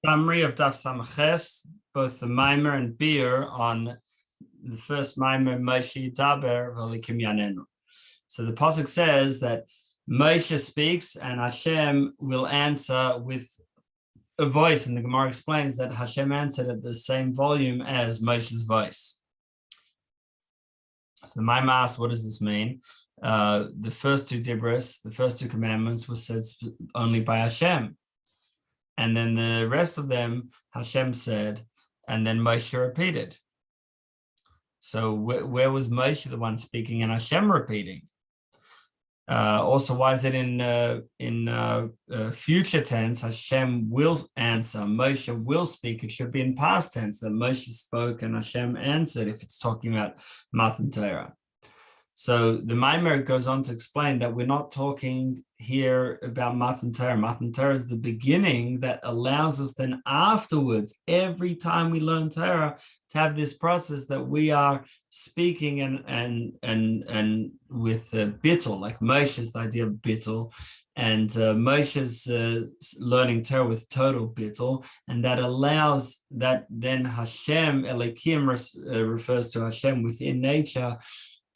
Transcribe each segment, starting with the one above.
Summary of Daf Samaches, both the Maimer and Beer on the first Maimer, Moshe Yedber, והאלוקים יעננו. So the pasuk says that Moshe speaks and Hashem will answer with a voice, and the Gemara explains that Hashem answered at the same volume as Moshe's voice. So the Maimer asks, what does this mean? The first two dibros, the first two commandments, were said only by Hashem. And then the rest of them, Hashem said, and then Moshe repeated. So where was Moshe the one speaking and Hashem repeating? Also, why is it in future tense? Hashem will answer, Moshe will speak. It should be in past tense that Moshe spoke and Hashem answered if it's talking about Matan Torah. So the Maimer goes on to explain that we're not talking here about Matan Torah. Matan Torah is the beginning that allows us then afterwards, every time we learn Torah, to have this process that we are speaking and with bittul, like Moshe's the idea of bittul, and Moshe's learning Torah with total bittul, and that allows that then Hashem, Elokim refers to Hashem within nature,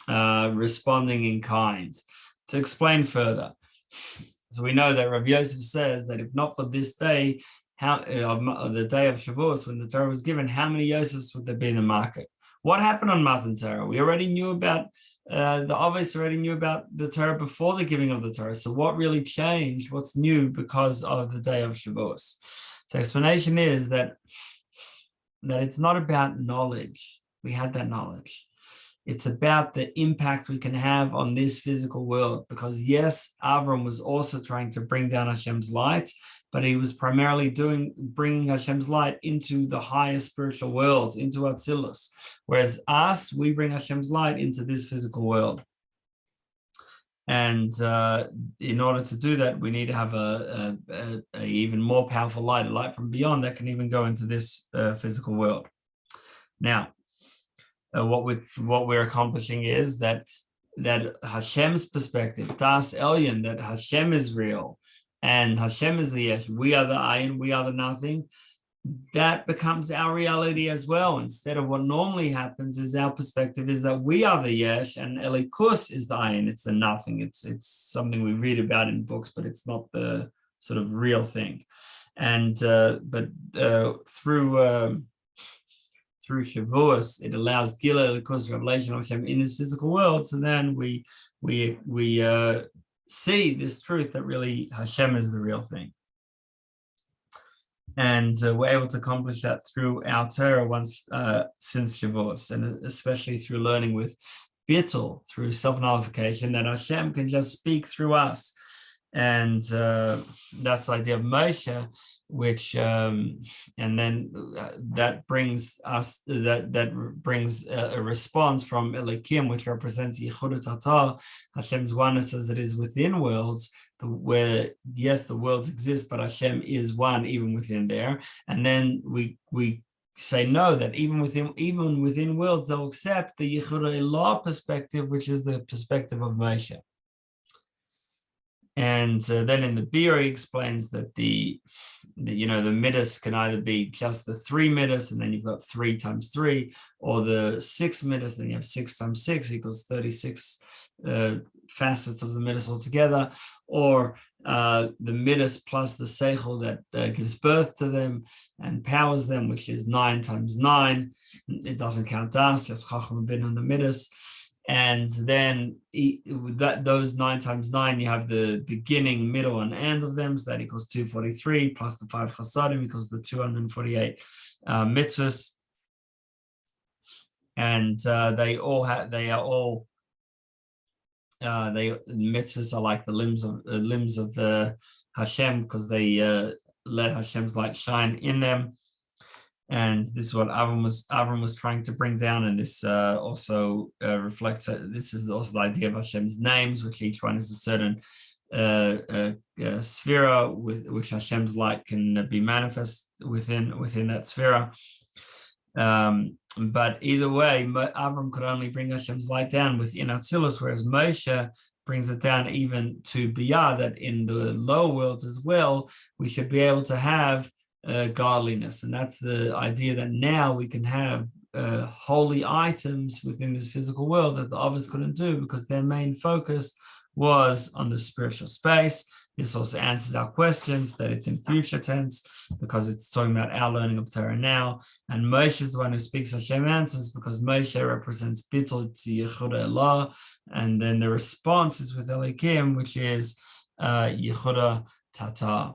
responding in kind. To explain further, so we know that Rabbi Yosef says that if not for this day, the day of Shavuos when the Torah was given, how many Yosefs would there be in the market? What happened on Matan Torah? We already knew about the obvious. Already knew about the Torah before the giving of the Torah. So what really changed? What's new because of the day of Shavuos? So explanation is that it's not about knowledge. We had that knowledge. It's about the impact we can have on this physical world, because yes, Abraham was also trying to bring down Hashem's light, but he was primarily bringing Hashem's light into the higher spiritual worlds, into Atzilus, whereas us, we bring Hashem's light into this physical world. And in order to do that, we need to have a even more powerful light, a light from beyond that can even go into this physical world. Now, what we're accomplishing is that Hashem's perspective, Das Elyon, that Hashem is real and Hashem is the Yesh, we are the Ayin, we are the nothing, that becomes our reality as well. Instead of what normally happens is our perspective is that we are the Yesh and Elikus is the Ayin, it's the nothing. It's something we read about in books, but it's not the sort of real thing. And through Shavuos, it allows Gila, because revelation of Hashem in this physical world. So then we see this truth that really Hashem is the real thing, and we're able to accomplish that through our Torah since Shavuos, and especially through learning with bittul, through self-nullification, that Hashem can just speak through us, and that's the idea of Moshe. Which and then that brings us that brings a response from Elokim, which represents Yichud Tata, Hashem's oneness as it is within worlds, where yes, the worlds exist, but Hashem is one even within there. And then we say no, that even within worlds they'll accept the Yichud Elah perspective, which is the perspective of Moshe. And then in the Ber he explains that the midas can either be just the 3 midas, and then you've got 3 times 3, or the 6 midas, and you have 6 times 6 equals 36 facets of the midas altogether, or the midas plus the seichel that gives birth to them and powers them, which is 9 times 9. It doesn't count das, just chacham bin on the midas. And then those 9 times 9, you have the beginning, middle, and end of them. So that equals 243 plus the 5 chasadim equals the 248 mitzvahs. And mitzvahs are like the limbs of Hashem, because they let Hashem's light shine in them. And this is what Abraham was trying to bring down, and this also reflects. This is also the idea of Hashem's names, which each one is a certain sphere with which Hashem's light can be manifest within that sphere. But either way, Abraham could only bring Hashem's light down within Atzilus, whereas Moshe brings it down even to Biyah, that in the lower worlds as well, we should be able to have godliness. And that's the idea that now we can have holy items within this physical world that the others couldn't do because their main focus was on the spiritual space. This also answers our questions that it's in future tense because it's talking about our learning of Torah now. And Moshe is the one who speaks Hashem answers because Moshe represents bittul to Yehuda Allah. And then the response is with Elokim, which is Yehuda Tata.